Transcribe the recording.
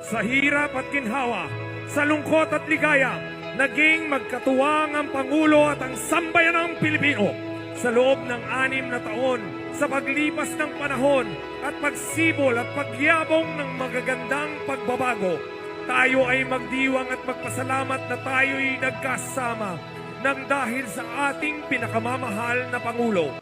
Sa hirap at ginhawa, sa lungkot at ligaya, naging magkatuwang ang Pangulo at ang sambayanang Pilipino. Sa loob ng 6 na taon, sa paglipas ng panahon at pagsibol at pagyabong ng magagandang pagbabago, tayo ay magdiwang at magpasalamat na tayo'y nagkasama nang dahil sa ating pinakamamahal na Pangulo.